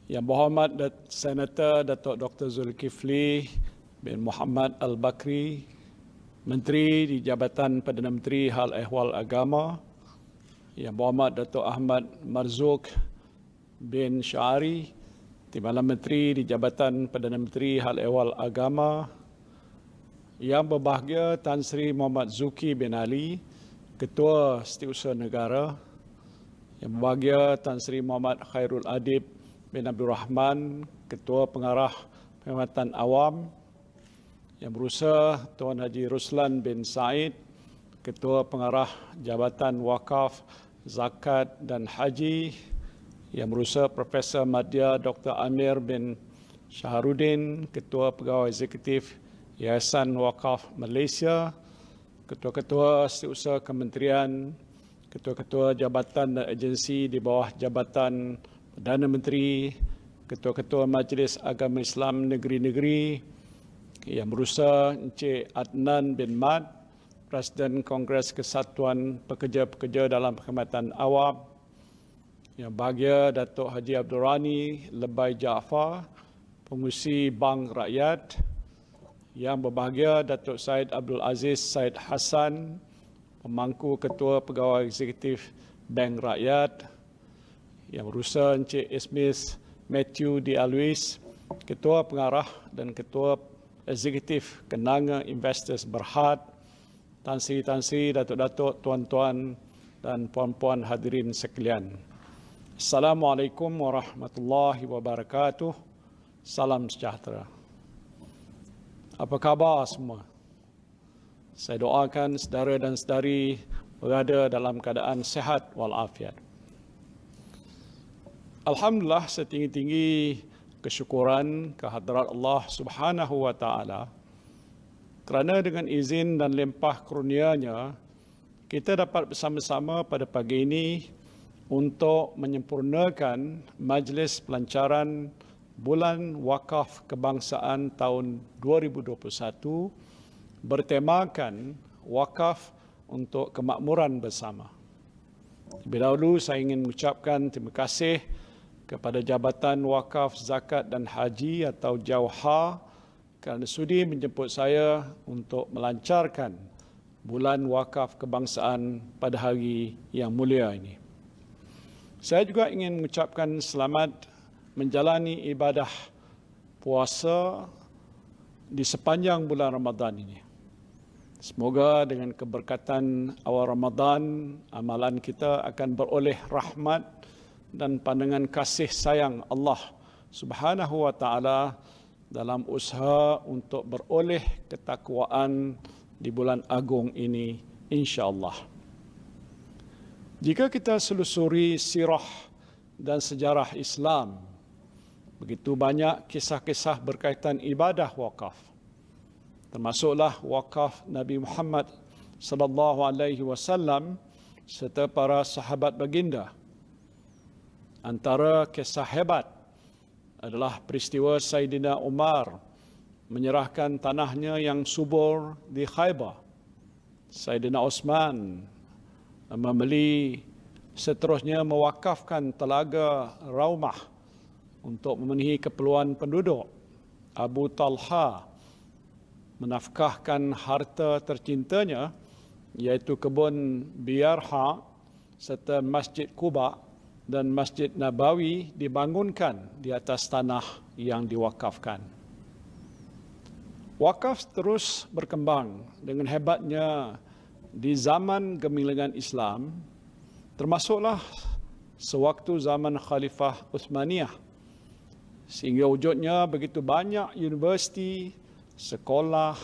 Yang Berhormat Senator Datuk Dr. Zulkifli bin Muhammad Al-Bakri, Menteri di Jabatan Perdana Menteri Hal Ehwal Agama, Yang Berhormat Datuk Ahmad Marzuq bin Syari, Timbalan Menteri di Jabatan Perdana Menteri Hal Ehwal Agama, Yang berbahagia Tan Sri Muhammad Zuki bin Ali, Ketua Setiausaha Negara, Yang berbahagia Tan Sri Muhammad Khairul Adib bin Abdul Rahman, Ketua Pengarah Perkhidmatan Awam, Yang berusaha Tuan Haji Ruslan bin Said, Ketua Pengarah Jabatan Wakaf, Zakat dan Haji, Yang berusaha Profesor Madya Dr. Amir bin Syahrudin, Ketua Pegawai Eksekutif Yayasan Wakaf Malaysia, Ketua-Ketua Setiausaha Kementerian, Ketua-Ketua Jabatan dan Agensi di bawah Jabatan Perdana Menteri, Ketua-Ketua Majlis Agama Islam Negeri-Negeri, Yang berusaha Encik Adnan bin Mad, Presiden Kongres Kesatuan Pekerja-Pekerja dalam Perkhidmatan Awam, Yang bahagia Datuk Haji Abdul Rani Lebai Jaafar, Pengurusi Bank Rakyat, Yang berbahagia Datuk Syed Abdul Aziz Syed Hassan, Pemangku Ketua Pegawai Eksekutif Bank Rakyat, Yang berusaha Encik Ismis Matthew D. Alwis, Ketua Pengarah dan Ketua Eksekutif Kenanga Investors Berhad, Tan Sri, Datuk-Datuk, Tuan-Tuan dan Puan-Puan hadirin sekalian. Assalamualaikum warahmatullahi wabarakatuh. Salam sejahtera. Apa khabar semua? Saya doakan saudara dan saudari berada dalam keadaan sihat walafiat. Alhamdulillah, setinggi-tinggi kesyukuran kehadrat Allah Subhanahu wa taala kerana dengan izin dan limpah kurnia-Nya kita dapat bersama-sama pada pagi ini untuk menyempurnakan majlis pelancaran Bulan Wakaf Kebangsaan tahun 2021 bertemakan wakaf untuk kemakmuran bersama. Terlebih dahulu saya ingin mengucapkan terima kasih kepada Jabatan Wakaf Zakat dan Haji atau JAWHA kerana sudi menjemput saya untuk melancarkan Bulan Wakaf Kebangsaan pada hari yang mulia ini. Saya juga ingin mengucapkan selamat menjalani ibadah puasa di sepanjang bulan Ramadan ini. Semoga dengan keberkatan awal Ramadan, amalan kita akan beroleh rahmat dan pandangan kasih sayang Allah Subhanahu wa taala dalam usaha untuk beroleh ketakwaan di bulan agung ini, insya-Allah. Jika kita selusuri sirah dan sejarah Islam, begitu banyak kisah-kisah berkaitan ibadah wakaf. Termasuklah wakaf Nabi Muhammad sallallahu alaihi wasallam serta para sahabat baginda. Antara kisah hebat adalah peristiwa Saidina Umar menyerahkan tanahnya yang subur di Khaybar. Saidina Osman membeli, seterusnya mewakafkan telaga Raumah untuk memenuhi keperluan penduduk. Abu Talha menafkahkan harta tercintanya iaitu kebun Biarha serta Masjid Quba, dan Masjid Nabawi dibangunkan di atas tanah yang diwakafkan. Wakaf terus berkembang dengan hebatnya di zaman gemilangan Islam, termasuklah sewaktu zaman Khalifah Uthmaniyah, sehingga wujudnya begitu banyak universiti, sekolah,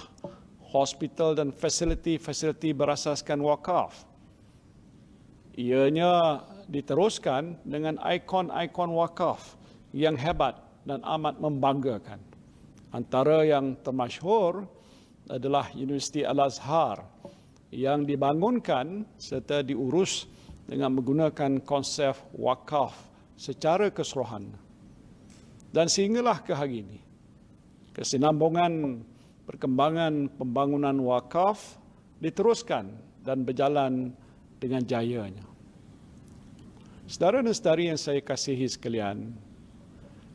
hospital dan fasiliti-fasiliti berasaskan wakaf. Ianya diteruskan dengan ikon-ikon wakaf yang hebat dan amat membanggakan. Antara yang termasyhur adalah Universiti Al-Azhar yang dibangunkan serta diurus dengan menggunakan konsep wakaf secara keseluruhan. Dan sehinggalah ke hari ini, kesinambungan perkembangan pembangunan wakaf diteruskan dan berjalan dengan jayanya. Saudara dan saudari yang saya kasihi sekalian,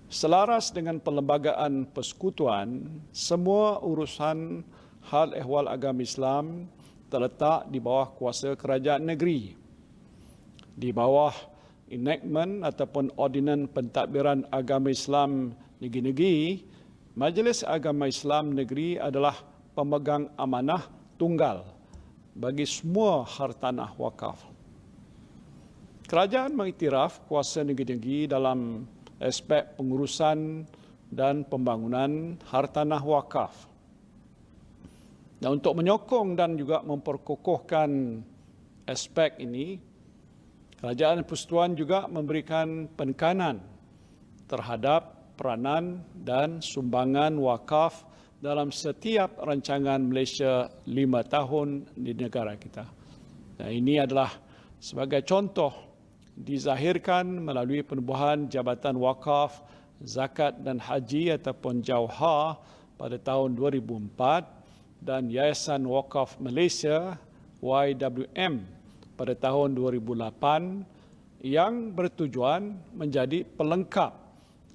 Selaras dengan Perlembagaan Persekutuan, semua urusan hal ehwal agama Islam terletak di bawah kuasa kerajaan negeri. Di bawah enactment ataupun ordinan pentadbiran agama Islam negeri-negeri, Majlis Agama Islam Negeri adalah pemegang amanah tunggal bagi semua hartanah wakaf. Kerajaan mengiktiraf kuasa negeri-negeri dalam aspek pengurusan dan pembangunan hartanah wakaf. Dan untuk menyokong dan juga memperkokohkan aspek ini, Kerajaan Persekutuan juga memberikan penekanan terhadap peranan dan sumbangan wakaf dalam setiap rancangan Malaysia 5 tahun di negara kita. Dan ini adalah sebagai contoh dizahirkan melalui penubuhan Jabatan Wakaf, Zakat dan Haji ataupun Jauhar pada tahun 2004 dan Yayasan Wakaf Malaysia YWM pada tahun 2008 yang bertujuan menjadi pelengkap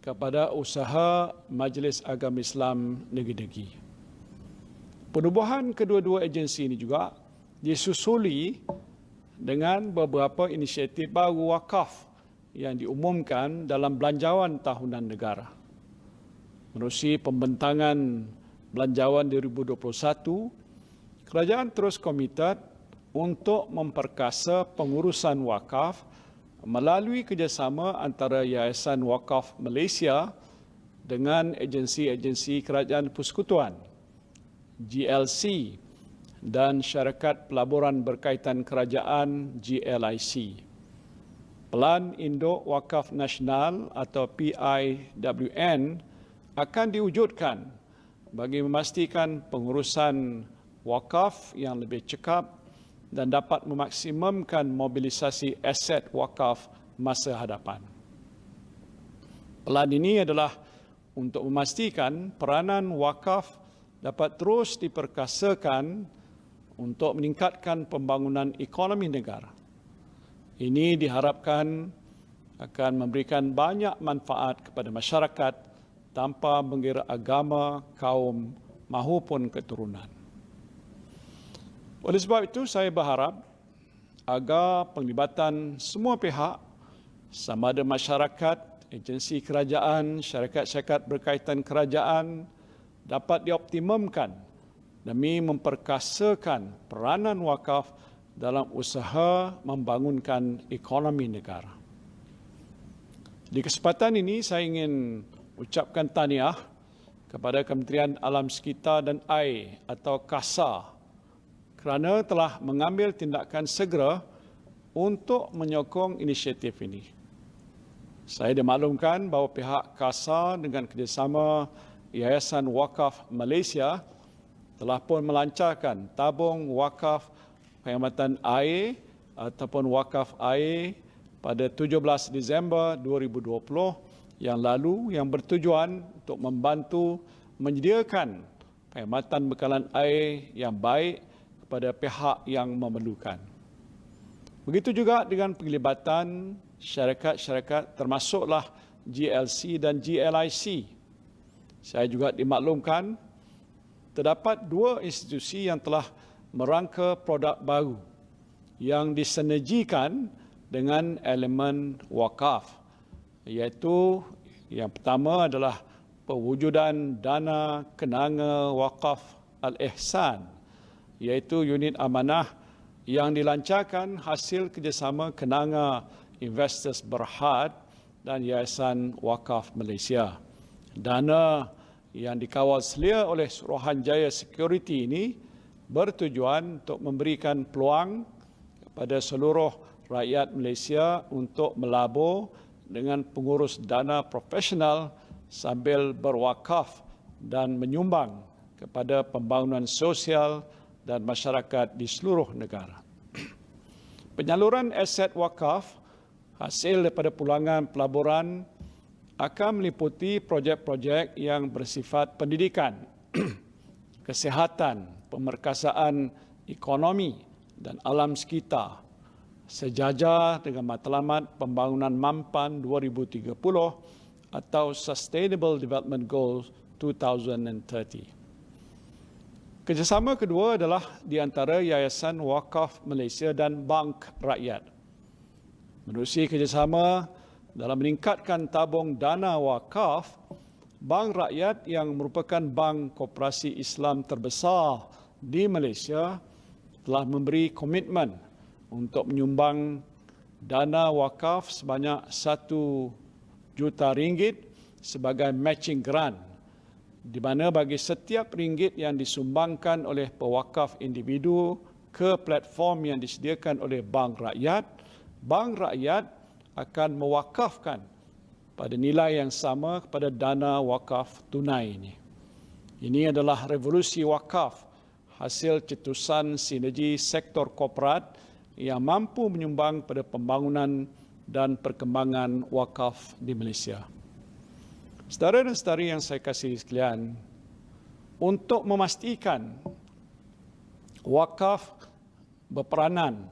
kepada usaha Majlis Agama Islam negeri-negeri. Penubuhan kedua-dua agensi ini juga disusuli dengan beberapa inisiatif baru wakaf yang diumumkan dalam Belanjawan Tahunan Negara. Menerusi pembentangan Belanjawan 2021, kerajaan terus komited untuk memperkasa pengurusan wakaf melalui kerjasama antara Yayasan Wakaf Malaysia dengan agensi-agensi Kerajaan Persekutuan, GLC dan Syarikat Pelaburan Berkaitan Kerajaan GLIC. Pelan Induk Wakaf Nasional atau PIWN akan diwujudkan bagi memastikan pengurusan wakaf yang lebih cekap dan dapat memaksimumkan mobilisasi aset wakaf masa hadapan. Pelan ini adalah untuk memastikan peranan wakaf dapat terus diperkasakan untuk meningkatkan pembangunan ekonomi negara. Ini diharapkan akan memberikan banyak manfaat kepada masyarakat tanpa mengira agama, kaum maupun keturunan. Oleh sebab itu, saya berharap agar penglibatan semua pihak, sama ada masyarakat, agensi kerajaan, syarikat-syarikat berkaitan kerajaan, dapat dioptimumkan demi memperkasakan peranan wakaf dalam usaha membangunkan ekonomi negara. Di kesempatan ini, saya ingin ucapkan tahniah kepada Kementerian Alam Sekitar dan Air atau KASA kerana telah mengambil tindakan segera untuk menyokong inisiatif ini. Saya dimaklumkan bahawa pihak KASA dengan kerjasama Yayasan Wakaf Malaysia telah pun melancarkan tabung wakaf penghematan air ataupun wakaf air pada 17 Disember 2020 yang lalu yang bertujuan untuk membantu menyediakan penghematan bekalan air yang baik kepada pihak yang memerlukan. Begitu juga dengan penglibatan syarikat-syarikat termasuklah GLC dan GLIC. Saya juga dimaklumkan terdapat dua institusi yang telah merangka produk baru yang disinergikan dengan elemen wakaf, iaitu yang pertama adalah pewujudan dana kenanga wakaf Al-Ihsan, iaitu unit amanah yang dilancarkan hasil kerjasama Kenanga Investors Berhad dan Yayasan Wakaf Malaysia. Dana yang dikawal selia oleh Suruhanjaya Security ini bertujuan untuk memberikan peluang kepada seluruh rakyat Malaysia untuk melabur dengan pengurus dana profesional sambil berwakaf dan menyumbang kepada pembangunan sosial dan masyarakat di seluruh negara. Penyaluran aset wakaf hasil daripada pulangan pelaburan akan meliputi projek-projek yang bersifat pendidikan, kesihatan, pemerkasaan ekonomi dan alam sekitar, sejajar dengan matlamat pembangunan Mampan 2030 atau Sustainable Development Goals 2030. Kerjasama kedua adalah di antara Yayasan Wakaf Malaysia dan Bank Rakyat. Menerusi kerjasama dalam meningkatkan tabung dana wakaf, Bank Rakyat yang merupakan bank koperasi Islam terbesar di Malaysia telah memberi komitmen untuk menyumbang dana wakaf sebanyak RM1 juta sebagai matching grant, di mana bagi setiap ringgit yang disumbangkan oleh pewakaf individu ke platform yang disediakan oleh Bank Rakyat akan mewakafkan pada nilai yang sama kepada dana wakaf tunai ini. Ini adalah revolusi wakaf, hasil cetusan sinergi sektor korporat yang mampu menyumbang pada pembangunan dan perkembangan wakaf di Malaysia. Saudara dan saudari yang saya kasihi sekalian, untuk memastikan wakaf berperanan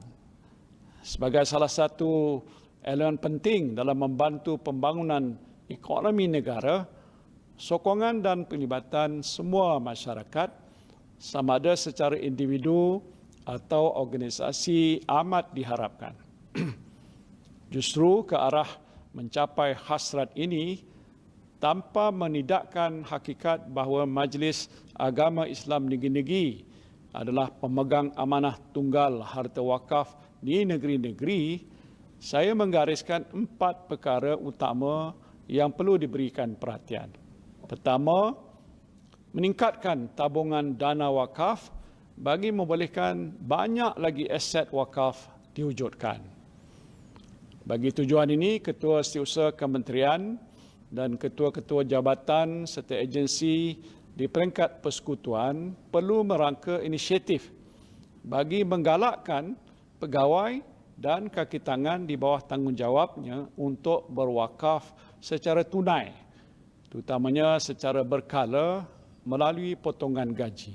sebagai salah satu elemen penting dalam membantu pembangunan ekonomi negara, sokongan dan pelibatan semua masyarakat, sama ada secara individu atau organisasi, amat diharapkan. Justru ke arah mencapai hasrat ini, tanpa menidakkan hakikat bahawa Majlis Agama Islam Negeri-Negeri adalah pemegang amanah tunggal harta wakaf di negeri-negeri, saya menggariskan 4 perkara utama yang perlu diberikan perhatian. Pertama, meningkatkan tabungan dana wakaf bagi membolehkan banyak lagi aset wakaf diwujudkan. Bagi tujuan ini, Ketua Setiausaha Kementerian dan ketua-ketua jabatan serta agensi di peringkat persekutuan perlu merangka inisiatif bagi menggalakkan pegawai dan kaki tangan di bawah tanggungjawabnya untuk berwakaf secara tunai, terutamanya secara berkala melalui potongan gaji.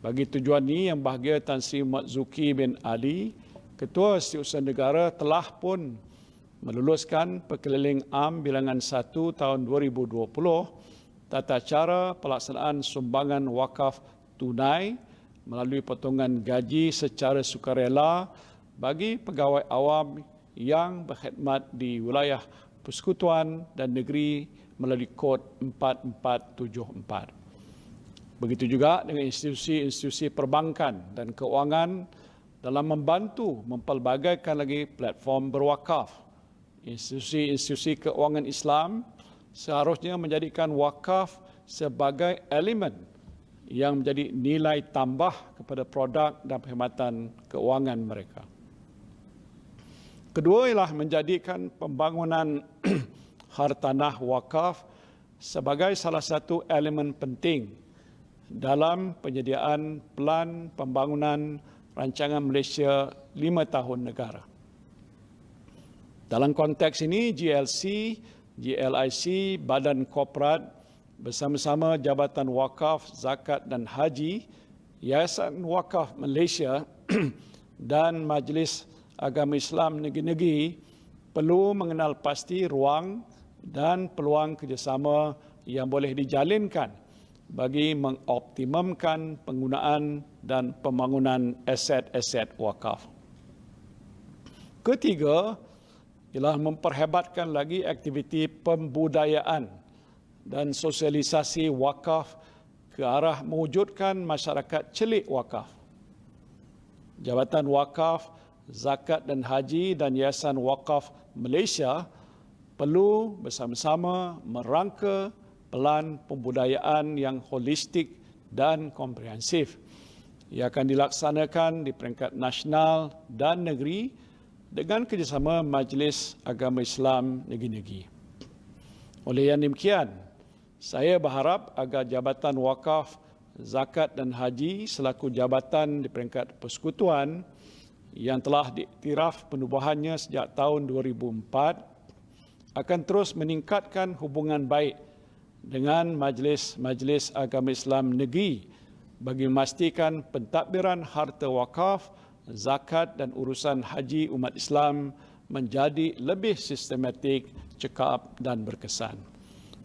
Bagi tujuan ini, Yang Bahagia Tan Sri Mat Zuki bin Ali, Ketua Setiausaha Negara, telah pun meluluskan Perkeliling Am Bilangan 1 tahun 2020 tata cara pelaksanaan sumbangan wakaf tunai melalui potongan gaji secara sukarela bagi pegawai awam yang berkhidmat di wilayah persekutuan dan negeri melalui kod 4474. Begitu juga dengan institusi-institusi perbankan dan keuangan dalam membantu mempelbagaikan lagi platform berwakaf. Institusi-institusi keuangan Islam seharusnya menjadikan wakaf sebagai elemen yang menjadi nilai tambah kepada produk dan perkhidmatan keuangan mereka. Kedua ialah menjadikan pembangunan hartanah wakaf sebagai salah satu elemen penting dalam penyediaan Pelan Pembangunan Rancangan Malaysia 5 tahun negara. Dalam konteks ini, GLC, GLIC, Badan Korporat bersama-sama Jabatan Wakaf, Zakat dan Haji, Yayasan Wakaf Malaysia dan Majlis Agama Islam Negeri-Negeri perlu mengenal pasti ruang dan peluang kerjasama yang boleh dijalinkan bagi mengoptimumkan penggunaan dan pembangunan aset-aset wakaf. Ketiga, ialah memperhebatkan lagi aktiviti pembudayaan dan sosialisasi wakaf ke arah mewujudkan masyarakat celik wakaf. Jabatan Wakaf, Zakat dan Haji dan Yayasan Wakaf Malaysia perlu bersama-sama merangka pelan pembudayaan yang holistik dan komprehensif. Ia akan dilaksanakan di peringkat nasional dan negeri dengan kerjasama Majlis Agama Islam Negeri-Negeri. Oleh yang demikian, saya berharap agar Jabatan Wakaf, Zakat dan Haji selaku jabatan di peringkat persekutuan yang telah diiktiraf penubuhannya sejak tahun 2004 akan terus meningkatkan hubungan baik dengan Majlis Agama Islam Negeri bagi memastikan pentadbiran harta wakaf, zakat dan urusan haji umat Islam menjadi lebih sistematik cekap dan berkesan.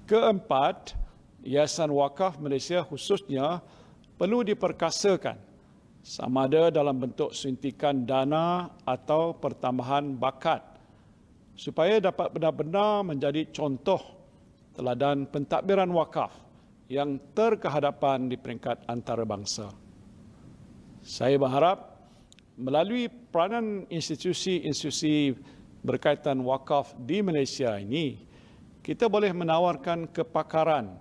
Keempat, Yayasan Wakaf Malaysia khususnya perlu diperkasakan sama ada dalam bentuk suntikan dana atau pertambahan bakat supaya dapat benar-benar menjadi contoh teladan pentadbiran wakaf yang terkehadapan di peringkat antarabangsa. Saya berharap melalui peranan institusi-institusi berkaitan wakaf di Malaysia ini, kita boleh menawarkan kepakaran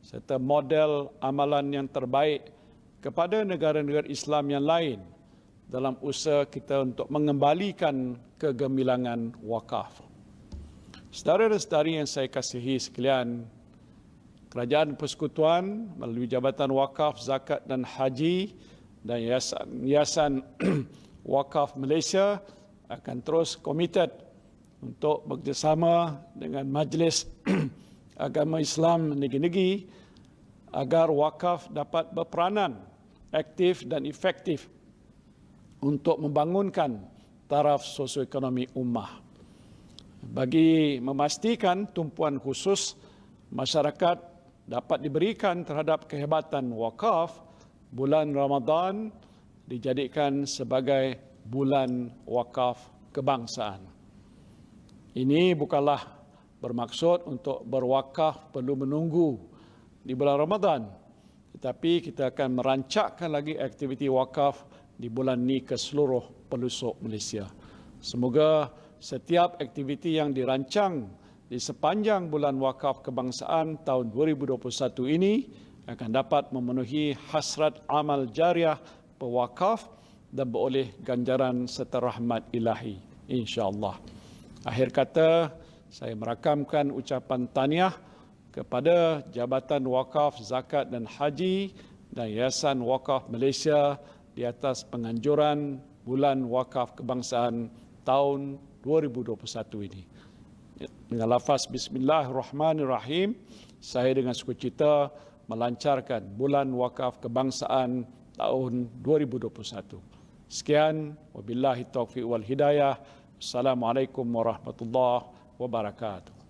serta model amalan yang terbaik kepada negara-negara Islam yang lain dalam usaha kita untuk mengembalikan kegemilangan wakaf. Saudara dan saudari yang saya kasihi sekalian, Kerajaan Persekutuan melalui Jabatan Wakaf, Zakat dan Haji dan Yayasan Wakaf Malaysia akan terus komited untuk bekerjasama dengan Majlis Agama Islam negeri-negeri agar wakaf dapat berperanan aktif dan efektif untuk membangunkan taraf sosioekonomi ummah. Bagi memastikan tumpuan khusus masyarakat dapat diberikan terhadap kehebatan wakaf, bulan Ramadan dijadikan sebagai bulan wakaf kebangsaan. Ini bukanlah bermaksud untuk berwakaf perlu menunggu di bulan Ramadan, tetapi kita akan merancangkan lagi aktiviti wakaf di bulan ini ke seluruh pelosok Malaysia. Semoga setiap aktiviti yang dirancang di sepanjang bulan wakaf kebangsaan tahun 2021 ini akan dapat memenuhi hasrat amal jariah pewakaf dan beroleh ganjaran serta rahmat ilahi, insya-Allah. Akhir kata, saya merakamkan ucapan tahniah kepada Jabatan Wakaf, Zakat dan Haji dan Yayasan Wakaf Malaysia di atas penganjuran bulan wakaf kebangsaan tahun 2021 ini. Dengan lafaz Bismillahirrahmanirrahim, saya dengan sukacita melancarkan bulan wakaf kebangsaan tahun 2021. Sekian, wabillahi taufiq wal hidayah. Assalamualaikum warahmatullahi wabarakatuh.